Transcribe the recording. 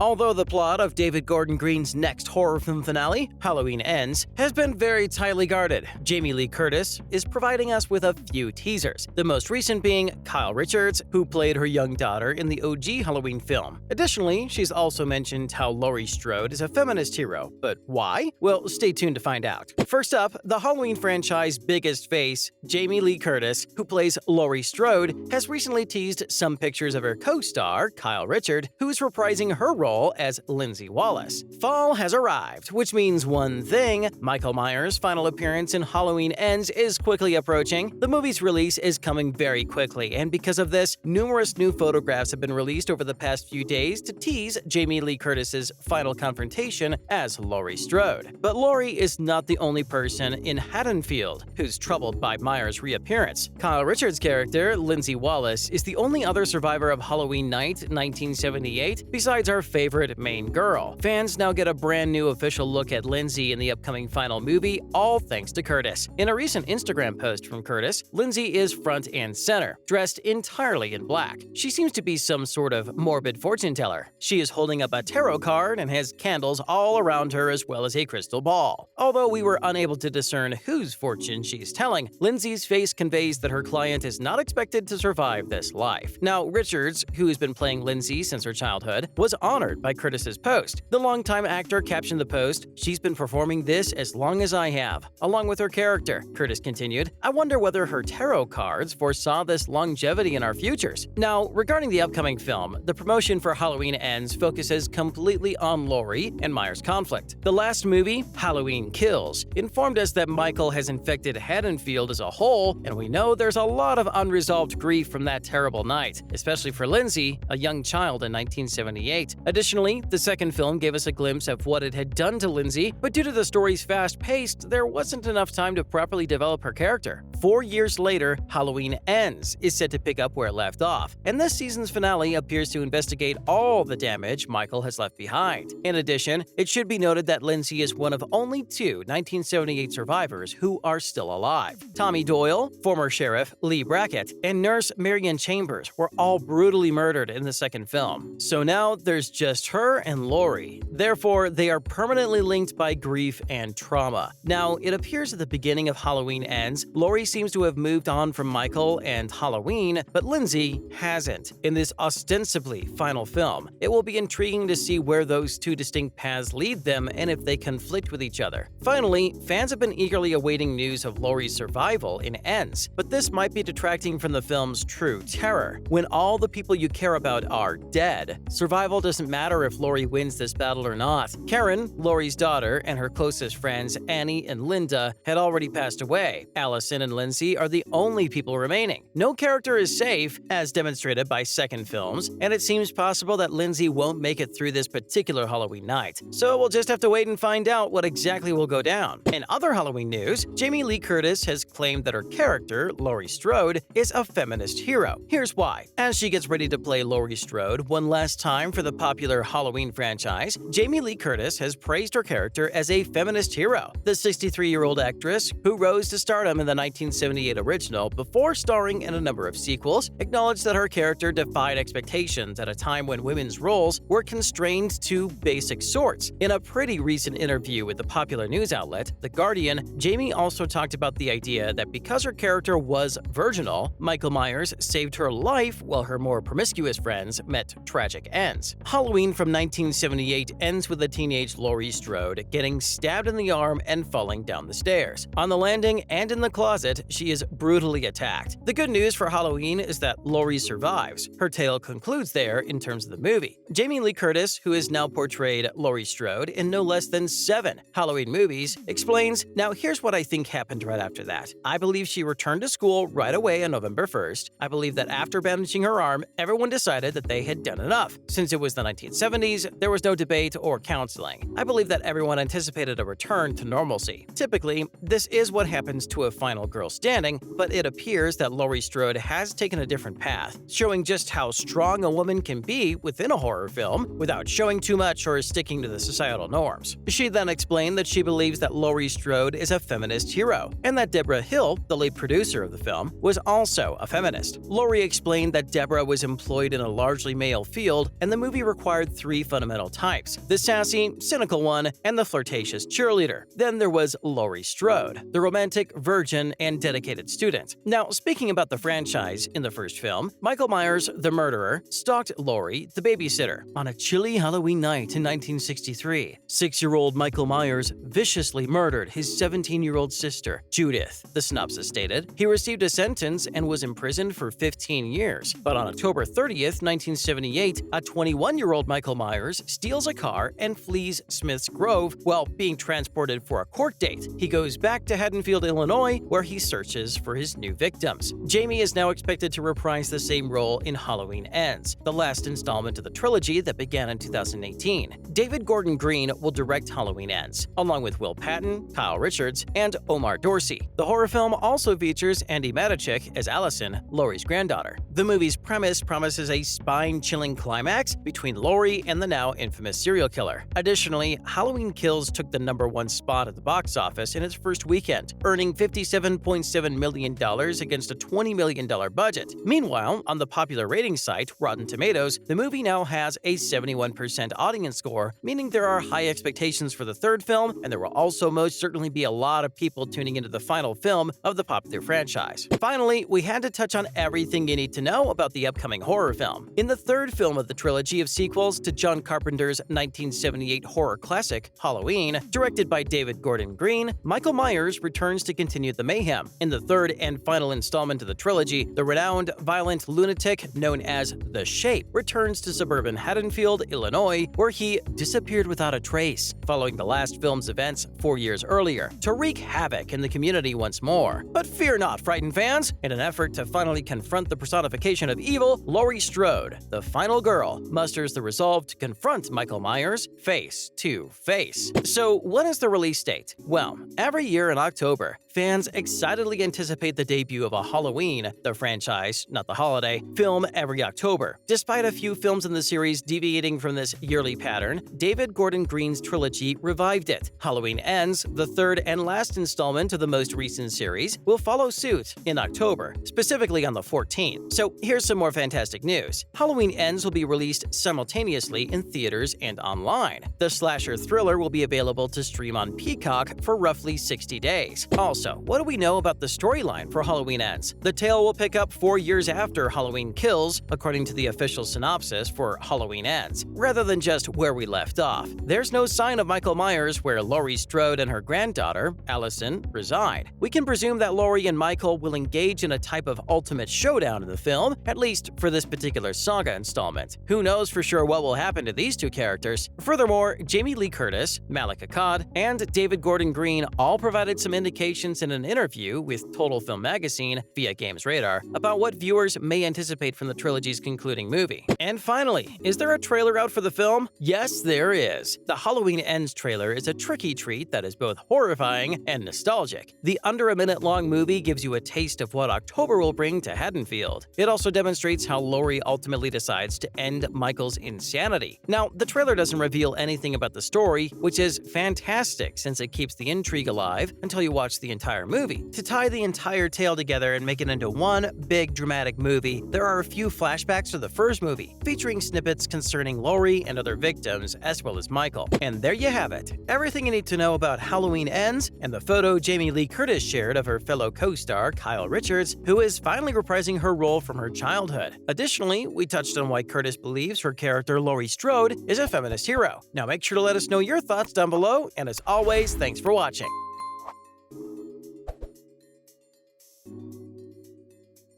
Although the plot of David Gordon Green's next horror film finale, Halloween Ends, has been very tightly guarded, Jamie Lee Curtis is providing us with a few teasers, the most recent being Kyle Richards, who played her young daughter in the OG Halloween film. Additionally, she's also mentioned how Laurie Strode is a feminist hero, but why? Well, stay tuned to find out. First up, the Halloween franchise biggest face, Jamie Lee Curtis, who plays Laurie Strode, has recently teased some pictures of her co-star, Kyle Richards, who's reprising her role as Lindsey Wallace. Fall has arrived, which means one thing: Michael Myers' final appearance in Halloween Ends is quickly approaching. The movie's release is coming very quickly, and because of this, numerous new photographs have been released over the past few days to tease Jamie Lee Curtis's final confrontation as Laurie Strode. But Laurie is not the only person in Haddonfield who's troubled by Myers' reappearance. Kyle Richards' character, Lindsey Wallace, is the only other survivor of Halloween Night 1978 besides our favorite main girl. Fans now get a brand new official look at Lindsey in the upcoming final movie, all thanks to Curtis. In a recent Instagram post from Curtis, Lindsey is front and center, dressed entirely in black. She seems to be some sort of morbid fortune teller. She is holding up a tarot card and has candles all around her as well as a crystal ball. Although we were unable to discern whose fortune she's telling, Lindsey's face conveys that her client is not expected to survive this life. Now, Richards, who has been playing Lindsey since her childhood, was honored by Curtis's post. The longtime actor captioned the post, "She's been performing this as long as I have, along with her character." Curtis continued, "I wonder whether her tarot cards foresaw this longevity in our futures." Now, regarding the upcoming film, the promotion for Halloween Ends focuses completely on Laurie and Myers' conflict. The last movie, Halloween Kills, informed us that Michael has infected Haddonfield as a whole, and we know there's a lot of unresolved grief from that terrible night, especially for Lindsey, a young child in 1978. Additionally, the second film gave us a glimpse of what it had done to Lindsey, but due to the story's fast pace, there wasn't enough time to properly develop her character. 4 years later, Halloween Ends is set to pick up where it left off, and this season's finale appears to investigate all the damage Michael has left behind. In addition, it should be noted that Lindsey is one of only two 1978 survivors who are still alive. Tommy Doyle, former sheriff Lee Brackett, and nurse Marion Chambers were all brutally murdered in the second film. So now there's just her and Laurie. Therefore, they are permanently linked by grief and trauma. Now, it appears at the beginning of Halloween Ends, Laurie seems to have moved on from Michael and Halloween, but Lindsey hasn't. In this ostensibly final film, it will be intriguing to see where those two distinct paths lead them and if they conflict with each other. Finally, fans have been eagerly awaiting news of Laurie's survival in Ends, but this might be detracting from the film's true terror. When all the people you care about are dead, survival doesn't matter if Laurie wins this battle or not. Karen, Laurie's daughter, and her closest friends Annie and Linda had already passed away. Allison and Lindsey are the only people remaining. No character is safe, as demonstrated by second films, and it seems possible that Lindsey won't make it through this particular Halloween night. So we'll just have to wait and find out what exactly will go down. In other Halloween news, Jamie Lee Curtis has claimed that her character, Laurie Strode, is a feminist hero. Here's why. As she gets ready to play Laurie Strode one last time for the popular Halloween franchise, Jamie Lee Curtis has praised her character as a feminist hero. The 63-year-old actress, who rose to stardom in the 1978 original before starring in a number of sequels, acknowledged that her character defied expectations at a time when women's roles were constrained to basic sorts. In a pretty recent interview with the popular news outlet, The Guardian, Jamie also talked about the idea that because her character was virginal, Michael Myers saved her life while her more promiscuous friends met tragic ends. Halloween from 1978 ends with a teenage Laurie Strode getting stabbed in the arm and falling down the stairs. On the landing and in the closet, she is brutally attacked. The good news for Halloween is that Laurie survives. Her tale concludes there in terms of the movie. Jamie Lee Curtis, who has now portrayed Laurie Strode in no less than 7 Halloween movies, explains, "Now here's what I think happened right after that. I believe she returned to school right away on November 1st. I believe that after bandaging her arm, everyone decided that they had done enough. Since it was the 1970s, there was no debate or counseling. I believe that everyone anticipated a return to normalcy. Typically, this is what happens to a final girl standing, but it appears that Laurie Strode has taken a different path, showing just how strong a woman can be within a horror film without showing too much or sticking to the societal norms." She then explained that she believes that Laurie Strode is a feminist hero, and that Debra Hill, the lead producer of the film, was also a feminist. Laurie explained that Debra was employed in a largely male field, and the movie required required three fundamental types: the sassy, cynical one, and the flirtatious cheerleader. Then there was Laurie Strode, the romantic, virgin, and dedicated student. Now, speaking about the franchise, in the first film, Michael Myers, the murderer, stalked Laurie, the babysitter, on a chilly Halloween night in 1963. 6-year-old Michael Myers viciously murdered his 17-year-old sister, Judith. The synopsis stated, he received a sentence and was imprisoned for 15 years. But on October 30th, 1978, a 21-year-old Michael Myers steals a car and flees Smith's Grove while being transported for a court date. He goes back to Haddonfield, Illinois, where he searches for his new victims. Jamie is now expected to reprise the same role in Halloween Ends, the last installment of the trilogy that began in 2018. David Gordon Green will direct Halloween Ends, along with Will Patton, Kyle Richards, and Omar Dorsey. The horror film also features Andi Matichak as Allison, Laurie's granddaughter. The movie's premise promises a spine-chilling climax between Laurie and the now infamous serial killer. Additionally, Halloween Kills took the #1 spot at the box office in its first weekend, earning $57.7 million against a $20 million budget. Meanwhile, on the popular rating site Rotten Tomatoes, the movie now has a 71% audience score, meaning there are high expectations for the third film, and there will also most certainly be a lot of people tuning into the final film of the popular franchise. Finally, we had to touch on everything you need to know about the upcoming horror film. In the third film of the trilogy of sequels to John Carpenter's 1978 horror classic, Halloween, directed by David Gordon Green, Michael Myers returns to continue the mayhem. In the third and final installment of the trilogy, the renowned violent lunatic known as The Shape returns to suburban Haddonfield, Illinois, where he disappeared without a trace, following the last film's events 4 years earlier, to wreak havoc in the community once more. But fear not, frightened fans! In an effort to finally confront the personification of evil, Laurie Strode, the final girl, musters the resolve to confront Michael Myers face to face. So, what is the release date? Well, every year in October, fans excitedly anticipate the debut of a Halloween, the franchise, not the holiday, film every October. Despite a few films in the series deviating from this yearly pattern, David Gordon Green's trilogy revived it. Halloween Ends, the third and last installment of the most recent series, will follow suit in October, specifically on the 14th. So here's some more fantastic news. Halloween Ends will be released simultaneously in theaters and online. The slasher thriller will be available to stream on Peacock for roughly 60 days. Also, what do we know about the storyline for Halloween Ends? The tale will pick up 4 years after Halloween Kills, according to the official synopsis for Halloween Ends, rather than just where we left off. There's no sign of Michael Myers where Laurie Strode and her granddaughter, Allison, reside. We can presume that Laurie and Michael will engage in a type of ultimate showdown in the film, at least for this particular saga installment. Who knows for sure what will happen to these two characters? Furthermore, Jamie Lee Curtis, Malik Akkad, and David Gordon Green all provided some indications in an interview with Total Film Magazine via Games Radar about what viewers may anticipate from the trilogy's concluding movie. And finally, is there a trailer out for the film? Yes, there is. The Halloween Ends trailer is a tricky treat that is both horrifying and nostalgic. The under a minute-long movie gives you a taste of what October will bring to Haddonfield. It also demonstrates how Laurie ultimately decides to end Michael's insanity. Now, the trailer doesn't reveal anything about the story, which is fantastic since it keeps the intrigue alive until you watch the entire movie. To tie the entire tale together and make it into one big dramatic movie, there are a few flashbacks to the first movie, featuring snippets concerning Laurie and other victims, as well as Michael. And there you have it. Everything you need to know about Halloween Ends, and the photo Jamie Lee Curtis shared of her fellow co-star Kyle Richards, who is finally reprising her role from her childhood. Additionally, we touched on why Curtis believes her character Laurie Strode is a feminist hero. Now make sure to let us know your thoughts down below, and as always, thanks for watching.